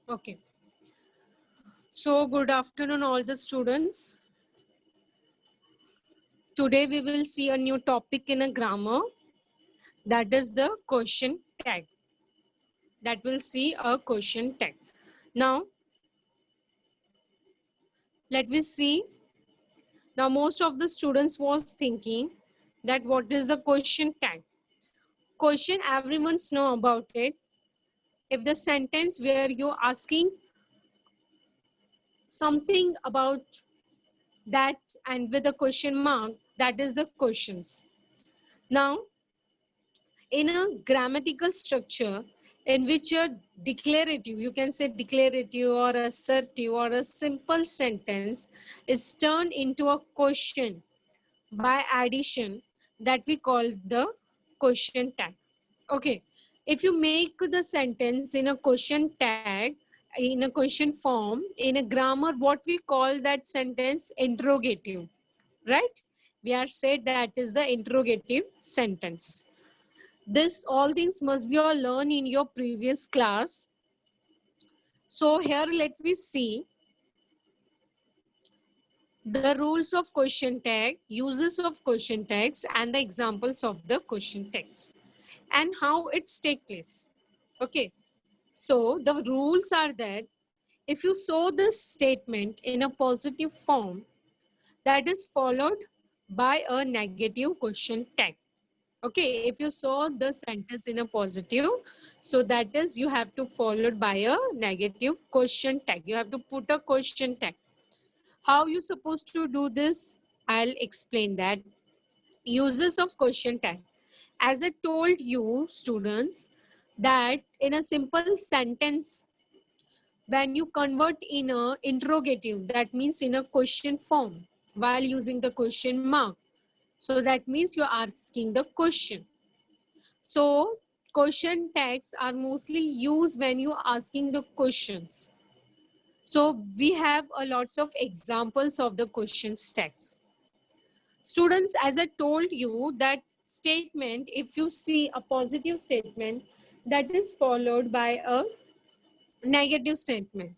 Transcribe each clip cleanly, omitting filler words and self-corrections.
Okay. So good afternoon, all the students. Today we will see a new topic in a grammar, that is the question tag. That will see a question tag. Now, let me see. Now, most of the students was thinking that what is the question tag? Question, everyone's know about it. If the sentence where you're asking something about that and with a question mark, that is the questions. Now, in a grammatical structure in which a declarative, you can say declarative or assertive or a simple sentence is turned into a question by addition, that we call the question tag. Okay, if you make the sentence in a question tag, in a question form, in a grammar, what we call that sentence interrogative, right? We are said that is the interrogative sentence. This all things must be all learned in your previous class. So here let me see the rules of question tag, uses of question tags, and the examples of the question tags and how it's take place. Okay, so the rules are that if you saw this statement in a positive form, that is followed by a negative question tag. Okay, if you saw the sentence in a positive, so that is you have to follow it by a negative question tag. You have to put a question tag. How you supposed to do this? I'll explain that. Uses of question tag. As I told you, students, that in a simple sentence, when you convert in a interrogative, that means in a question form, while using the question mark. So that means you're asking the question. So question tags are mostly used when you asking the questions. So we have a lots of examples of the question tags. Students, as I told you that statement, if you see a positive statement, that is followed by a negative statement.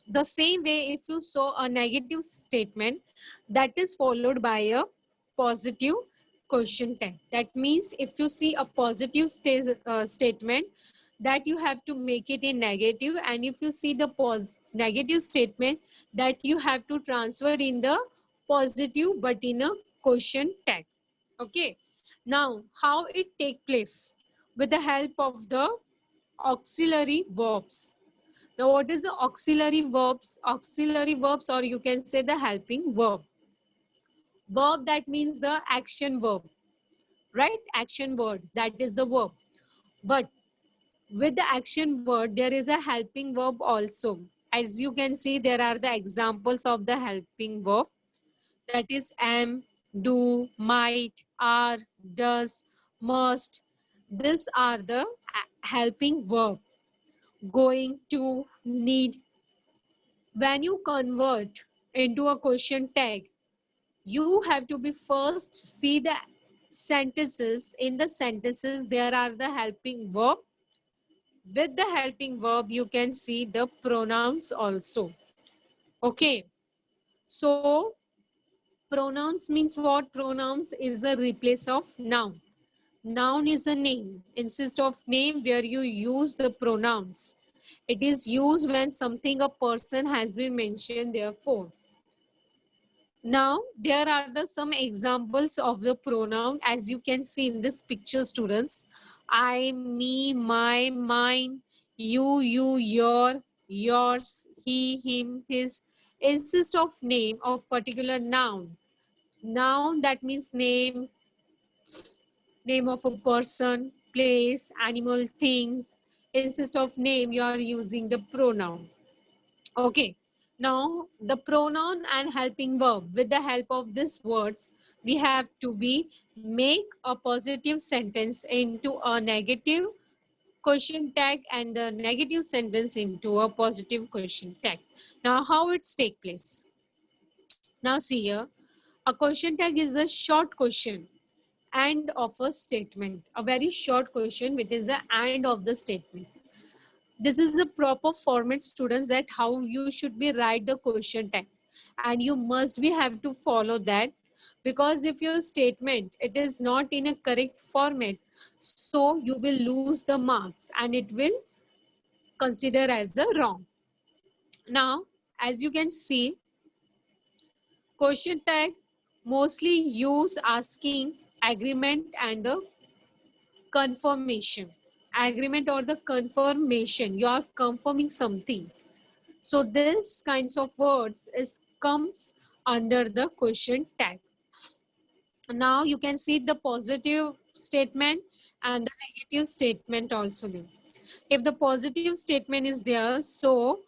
The same way, if you saw a negative statement, that is followed by a positive question tag. That means if you see a positive statement, that you have to make it in negative, and if you see the negative statement, that you have to transfer in the positive but in a question tag. Okay, now how it take place? With the help of the auxiliary verbs. Now, what is the auxiliary verbs? Auxiliary verbs, or you can say the helping verb. Verb, that means the action verb, right? Action word, that is the verb. But with the action word, there is a helping verb also. As you can see, there are the examples of the helping verb. That is am, do, might, are, does, must. These are the helping verb. Going to, need. When you convert into a question tag, you have to be first see the sentences. In the sentences, there are the helping verb. With the helping verb, you can see the pronouns also. Okay, so pronouns means what? Pronouns is the replace of noun. Noun is a name. Instead of name, where you use the pronouns. It is used when something, a person has been mentioned, therefore. Now, there are some examples of the pronoun, as you can see in this picture, students. I, me, my, mine, you, your, yours, he, him, his, insist of name of particular noun. Noun, that means name, name of a person, place, animal, things. Insist of name, you are using the pronoun. Okay, now the pronoun and helping verb. With the help of these words, we have to be make a positive sentence into a negative question tag and the negative sentence into a positive question tag. Now how it's take place? Now see here, a question tag is a short question and of a statement. A very short question, which is the end of the statement. This is the proper format, students, that how you should be write the question tag, and you must be have to follow that, because if your statement it is not in a correct format, so you will lose the marks and it will consider as a wrong. Now, as you can see, question tag mostly use asking agreement and the confirmation. Agreement or the confirmation, you are confirming something. So this kinds of words is comes under the question tag. Now you can see the positive statement and the negative statement also there. If the positive statement is there, so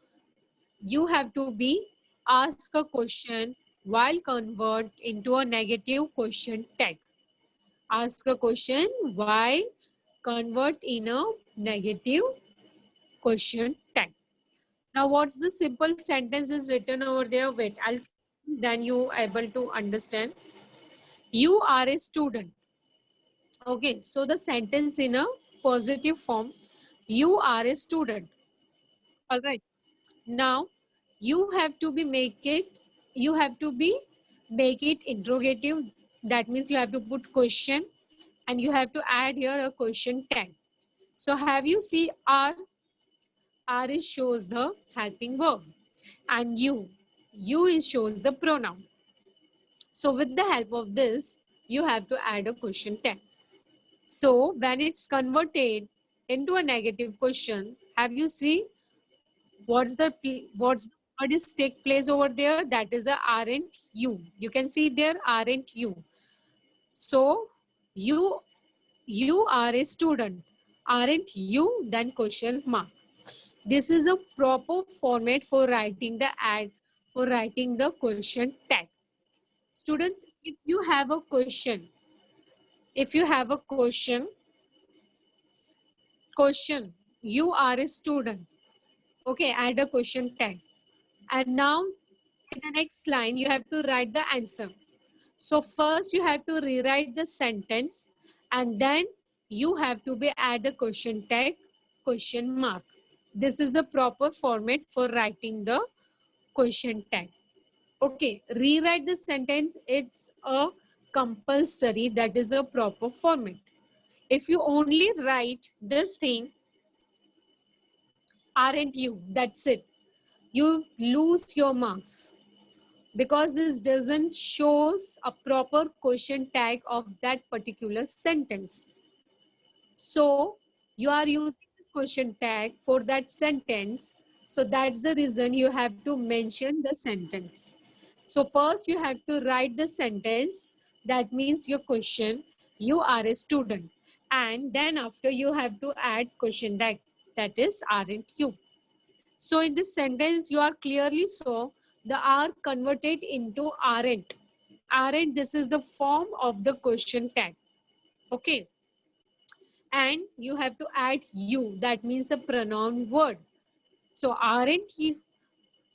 you have to be ask a question while convert into a negative question tag. Ask a question while convert in a negative question tag. Now, what's the simple sentence is written over there? Wait, then you able to understand. You are a student. Okay, so the sentence in a positive form. You are a student. All right. Now, you have to be make it. You have to be make it interrogative. That means you have to put question, and you have to add here a question tag. So, have you see are? Are is shows the helping verb, and you is shows the pronoun. So with the help of this, you have to add a question tag. So when it's converted into a negative question, have you see what's the what is take place over there? That is the aren't you. You can see there aren't you. So you you are a student. Aren't you? Then question mark. This is a proper format for writing the ad, for writing the question tag. Students, if you have a question, you are a student. Okay, add a question tag. And now in the next line, you have to write the answer. So first you have to rewrite the sentence, and then you have to be add the question tag, question mark. This is a proper format for writing the question tag. Okay, rewrite the sentence. It's a compulsory. That is a proper format. If you only write this thing, aren't you? That's it. You lose your marks because this doesn't shows a proper question tag of that particular sentence. So you are using this question tag for that sentence. So that's the reason you have to mention the sentence. So first you have to write the sentence. That means your question, you are a student. And then after you have to add question tag, that is aren't you. So in this sentence you are clearly saw the are converted into aren't. Aren't, this is the form of the question tag. Okay. And you have to add you, that means a pronoun word. So aren't you,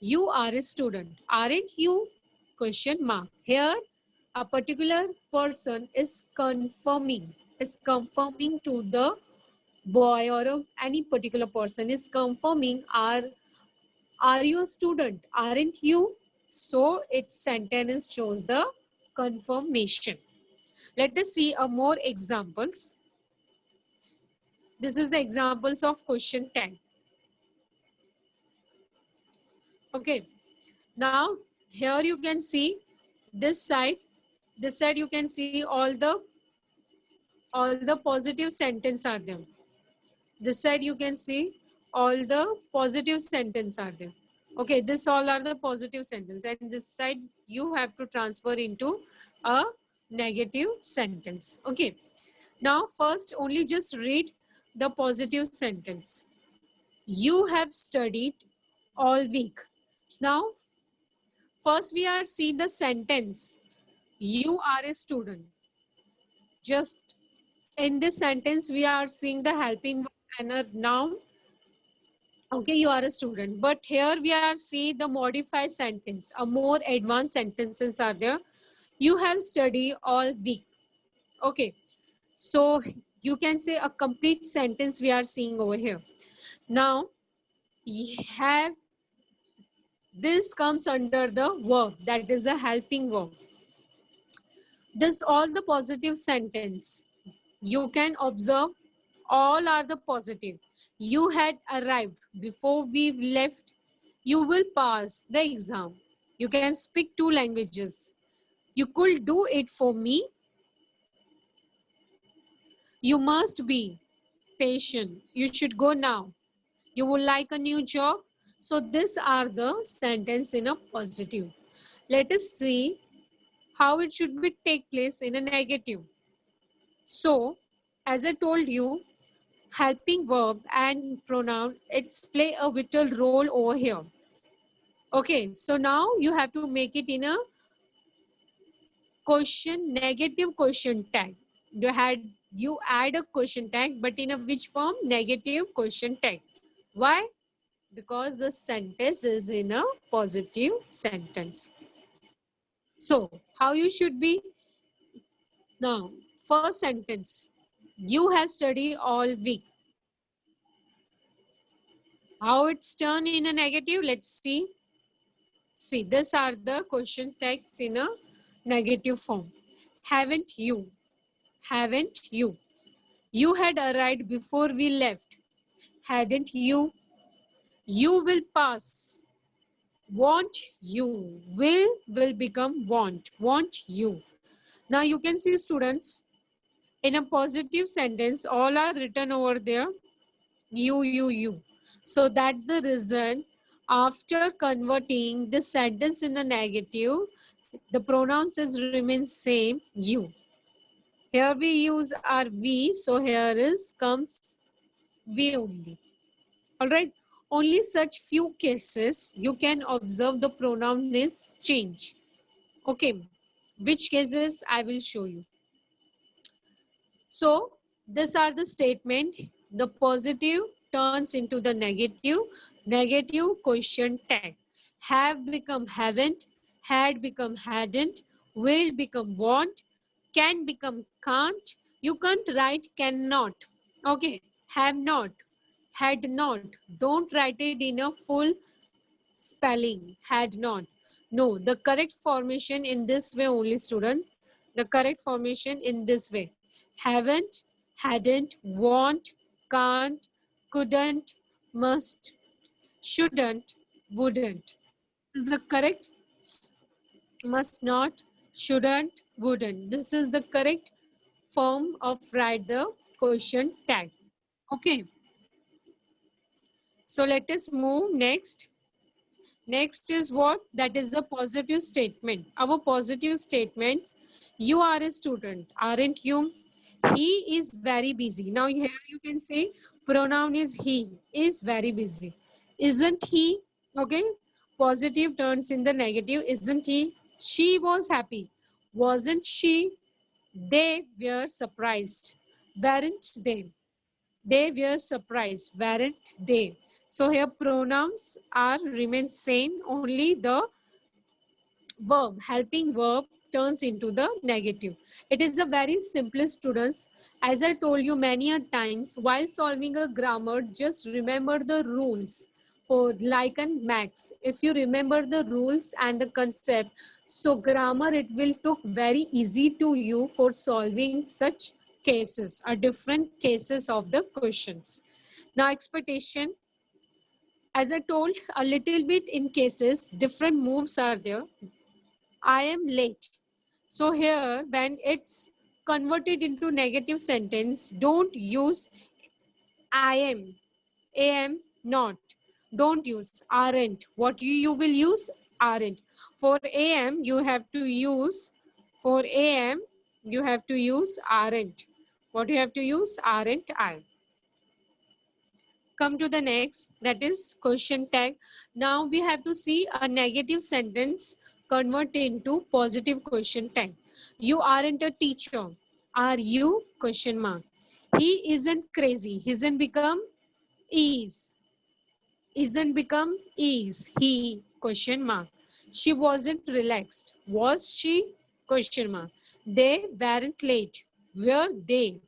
you are a student. Aren't you? Question mark. Here a particular person is confirming to the boy, or any particular person is confirming, are you a student? Aren't you? So its sentence shows the confirmation. Let us see a more examples. This is the examples of question tag. Okay. Now here you can see this side. This side you can see all the positive sentence are there. This side you can see all the positive sentence are there. Okay, this all are the positive sentence, and this side you have to transfer into a negative sentence. Okay, now first only just read the positive sentence. You have studied all week. Now first we are seeing the sentence. You are a student. Just in this sentence we are seeing the helping verb and a noun. Okay, you are a student, but here we are see the modified sentence, a more advanced sentences are there. You have studied all week. Okay, so you can say a complete sentence we are seeing over here. Now have, this comes under the verb, that is the helping verb. This all the positive sentence. You can observe all are the positive. You had arrived before we left. You will pass the exam. You can speak 2 languages. You could do it for me. You must be patient. You should go now. You would like a new job. So these are the sentence in a positive. Let us see how it should be take place in a negative. So as I told you, helping verb and pronoun, it's play a vital role over here. Okay, so now you have to make it in a question, negative question tag. You add a question tag, but in a which form? Negative question tag. Why? Because the sentence is in a positive sentence. So how you should be? Now, first sentence, you have studied all week. How it's turned in a negative? Let's see. See, these are the question tags in a negative form. Haven't you? Haven't you? You had arrived before we left. Hadn't you? You will pass. Want you. Will become want. Want you. Now you can see, students, in a positive sentence, all are written over there. You. So that's the reason after converting this sentence in a negative, the pronouns is remain same, you. Here we use our we, so here is comes we only. All right. Only such few cases you can observe the pronoun is change. Okay. Which cases I will show you. So these are the statement. The positive turns into the negative. Negative question tag. Have become haven't. Had become hadn't. Will become won't. Can become can't. You can't write cannot. Okay. Have not. Had not. Don't write it in a full spelling. Had not. No, the correct formation in this way only, student. The correct formation in this way. Haven't, hadn't, won't, can't, couldn't, must, shouldn't, wouldn't. This is the correct. Must not, shouldn't, wouldn't. This is the correct form of write the question tag. Okay. So let us move next. Next is what? That is the positive statement. Our positive statements, you are a student, aren't you? He is very busy. Now here you can say pronoun is he, is very busy. Isn't he? Okay. Positive turns in the negative. Isn't he? She was happy. Wasn't she? They were surprised. Weren't they? They were surprised, weren't they? So here pronouns are remain same, only the verb, helping verb turns into the negative. It is a very simple, students. As I told you many a times, while solving a grammar, just remember the rules for like and max. If you remember the rules and the concept, so grammar it will took very easy to you for solving such cases or different cases of the questions. Now expectation, as I told a little bit in cases, different moves are there. I am late. So here, when it's converted into negative sentence, don't use I am not. Don't use aren't. What you will use? Aren't. For am, you have to use, for am, you have to use aren't. What you have to use? Aren't I. Come to the next, that is question tag. Now we have to see a negative sentence convert into positive question tag. You aren't a teacher. Are you? Question mark. He isn't crazy. He isn't become is. Isn't become is. He? Question mark. She wasn't relaxed. Was she? Question mark. They weren't late. Were they?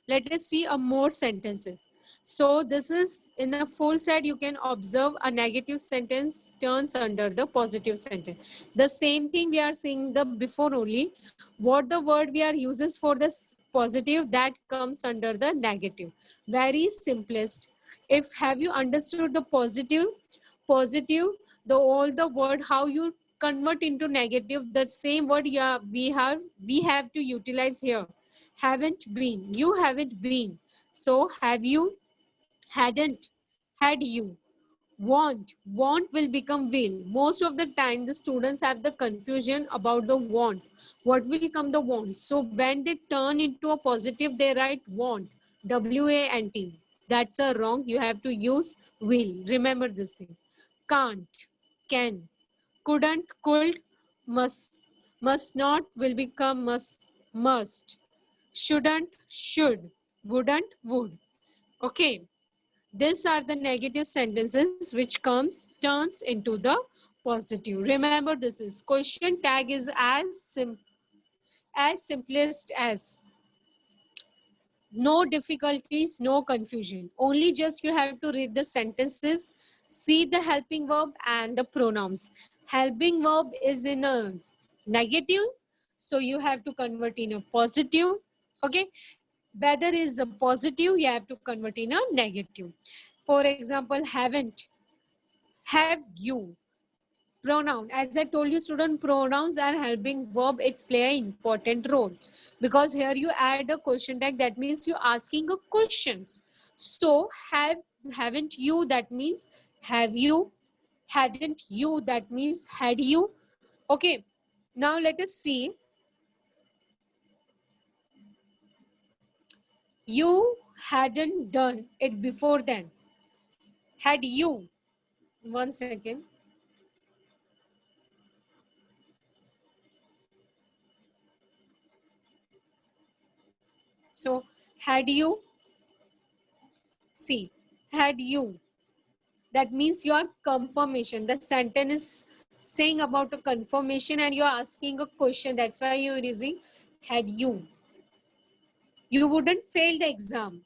Let us see a more sentences. So this is in a full set, you can observe a negative sentence turns under the positive sentence. The same thing we are seeing the before only. What the word we are uses for the positive, that comes under the negative. Very simplest. If have you understood the positive, the all the word how you convert into negative, that same word, yeah, we have to utilize here. Haven't been, you haven't been. So have you, hadn't, had you. Want will become will. Most of the time the students have the confusion about the want. What will come the want? So when they turn into a positive, they write want, want. That's a wrong. You have to use will. Remember this thing. Can't, can. Couldn't, could. Must not will become must. Shouldn't, should. Wouldn't, would. Okay, these are the negative sentences which turns into the positive. Remember, this is question tag is as simplest as no difficulties, no confusion. Only just you have to read the sentences, see the helping verb and the pronouns. Helping verb is in a negative, so you have to convert in a positive. Okay, whether is a positive, you have to convert in a negative. For example, haven't, have you. Pronoun, as I told you student, pronouns are helping verb, it's play an important role because here you add a question tag, that means you're asking a questions. So haven't you, that means have you. Hadn't you, that means had you. Okay, now let us see. You hadn't done it before then. Had you, one second. So had you, see, had you, that means your confirmation. The sentence is saying about a confirmation and you're asking a question. That's why you're using had you. You wouldn't fail the exam.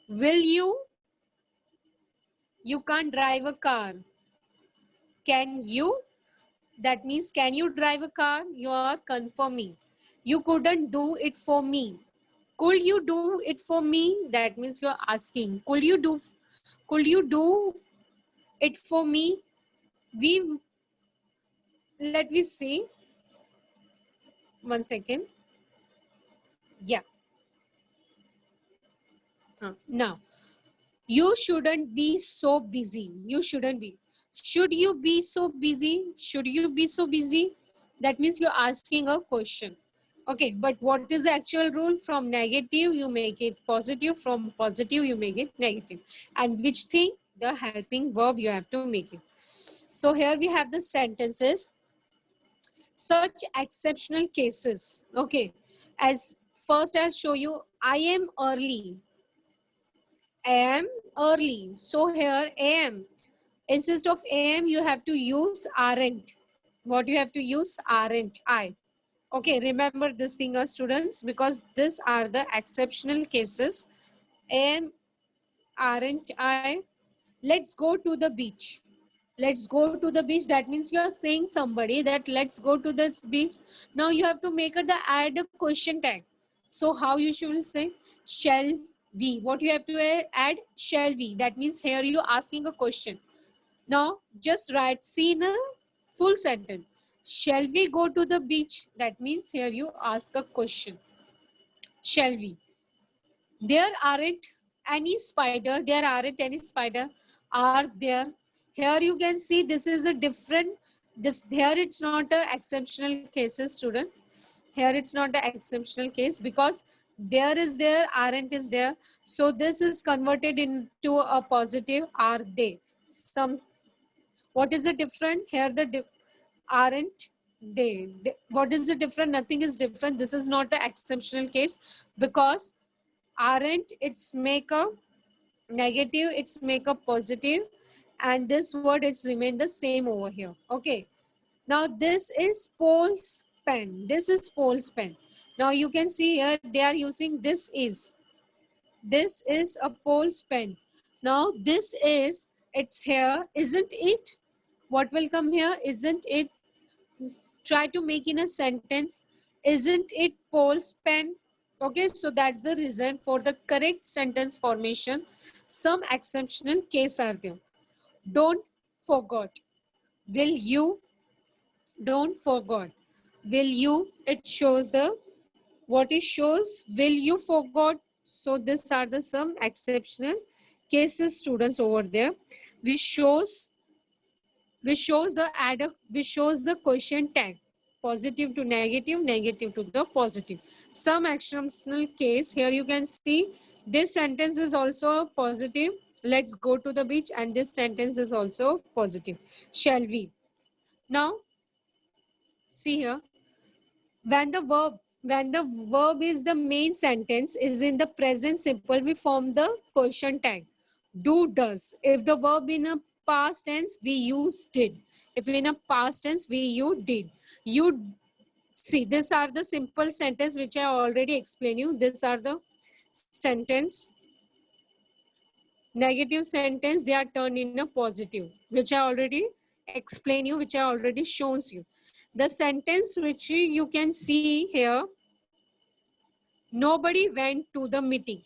Will you? You can't drive a car. Can you? That means can you drive a car? You are confirming. You couldn't do it for me. Could you do it for me? That means you're asking. Could you do it for me? We let me see. One second. Yeah. Now, you shouldn't be so busy. You shouldn't be. Should you be so busy? Should you be so busy? That means you're asking a question. Okay, but what is the actual rule? From negative, you make it positive. From positive, you make it negative. And which thing? The helping verb, you have to make it. So here we have the sentences. Such exceptional cases. Okay, as first I'll show you, I am early. Am early. So here am, instead of am you have to use aren't. What you have to use? Aren't I. Okay, remember this thing, students, because these are the exceptional cases. Am, aren't I. Let's go to the beach. Let's go to the beach. That means you are saying somebody that let's go to the beach. Now you have to make it the add a question tag. So how you should say? Shall we? What you have to add? Shall we? That means here you asking a question. Now just write, see in a full sentence. Shall we go to the beach? That means here you ask a question. Shall we? There aren't any spider. There aren't any spider. Are there? Here you can see this is a different. This here it's not a exceptional cases, student. Here it's not the exceptional case because there is there, aren't is there. So this is converted into a positive. Are they? Some. What is the different? Here the aren't they. What is the different? Nothing is different. This is not the exceptional case because aren't it's make a negative, it's make a positive, and this word is remain the same over here. Okay, now this is Paul's pen. This is Paul's pen. Now you can see here they are using this is. This is a Paul's pen. Now this is, it's here, isn't it? What will come here? Isn't it? Try to make in a sentence. Isn't it Paul's pen? Okay, so that's the reason for the correct sentence formation. Some exceptional case are there. Don't forget. Will you? Don't forget. Will you? It shows the, what it shows, will you forgot. So these are the some exceptional cases, students, over there, which shows, which shows the question tag, positive to negative, negative to the positive. Some exceptional case here you can see, this sentence is also positive, let's go to the beach, and this sentence is also positive, shall we. Now see here, when the verb is the main sentence is in the present simple, we form the question tag. Do, does. If the verb in a past tense, we use did. If in a past tense, we use did. You see, these are the simple sentence which I already explained you. These are the sentence, negative sentence, they are turned in a positive, which I already explain you, which I already shows you. The sentence which you can see here, nobody went to the meeting.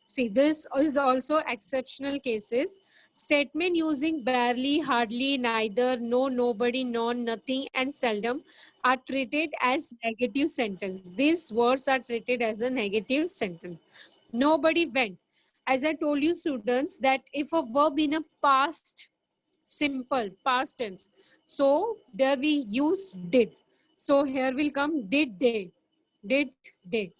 See, this is also exceptional cases. Statement using barely, hardly, neither, no, nobody, none, nothing, and seldom are treated as negative sentence. These words are treated as a negative sentence. Nobody went. As I told you, students, that if a verb in a past, simple, past tense, so there we use did. So here will come did they, did they.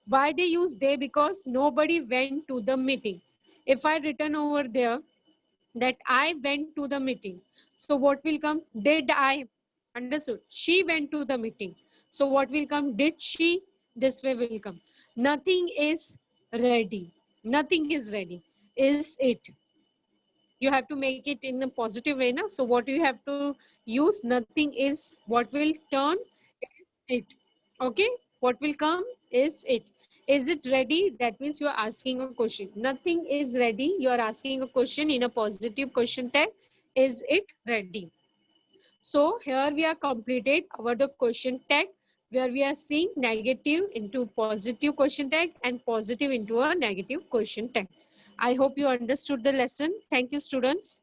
Why they use they? Because nobody went to the meeting. If I written over there that I went to the meeting, so what will come? Did I? Understood? She went to the meeting. So what will come? Did she? This way will come. Nothing is ready. Nothing is ready. Is it? You have to make it in a positive way now. So what you have to use? Nothing is. What will turn? Is it. Okay, what will come is it. Is it ready? That means you are asking a question. Nothing is ready, you are asking a question in a positive question tag. Is it ready? So here we are completed our the question tag, where we are seeing negative into positive question tag and positive into a negative question tag. I hope you understood the lesson. Thank you, students.